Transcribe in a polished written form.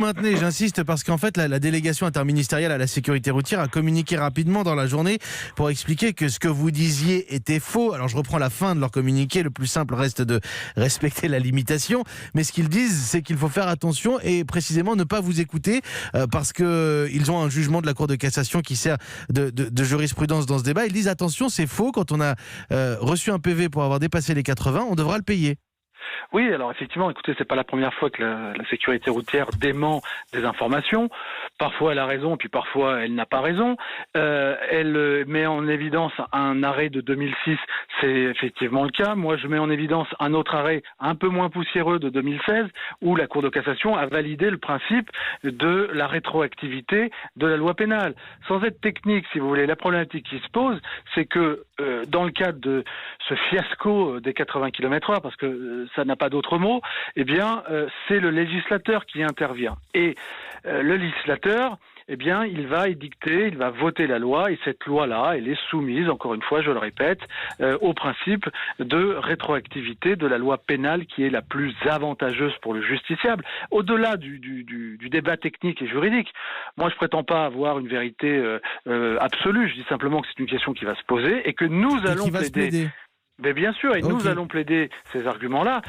maintenez, j'insiste, parce qu'en fait, la délégation interministérielle à la sécurité routière a communiqué rapidement dans la journée pour expliquer que ce que vous disiez était faux. Alors, je reprends la fin de leur communiqué. Le plus simple reste de respecter la limitation. Mais ce qu'ils disent, c'est qu'il faut faire attention et précisément ne pas vous écouter parce qu'ils ont un jugement de la Cour de cassation qui sert de jurisprudence dans ce débat. Ils disent attention, c'est faux. Quand on a reçu un PV pour avoir dépassé les 80, on devra le payer. Oui, alors effectivement, écoutez, c'est pas la première fois que la sécurité routière dément des informations. Parfois elle a raison, puis parfois elle n'a pas raison. Elle met en évidence un arrêt de 2006, c'est effectivement le cas. Moi, je mets en évidence un autre arrêt un peu moins poussiéreux de 2016, où la Cour de cassation a validé le principe de la rétroactivité de la loi pénale. Sans être technique, si vous voulez, la problématique qui se pose, c'est que dans le cadre de ce fiasco des 80 km/h, parce que ça n'a pas d'autre mot, eh bien, c'est le législateur qui intervient. Et le législateur, eh bien, il va édicter, il va voter la loi, et cette loi-là, elle est soumise, encore une fois, je le répète, au principe de rétroactivité de la loi pénale qui est la plus avantageuse pour le justiciable. Au-delà du débat technique et juridique, moi, je prétends pas avoir une vérité absolue, je dis simplement que c'est une question qui va se poser et que nous allons plaider. Mais bien sûr, et nous allons plaider ces arguments-là.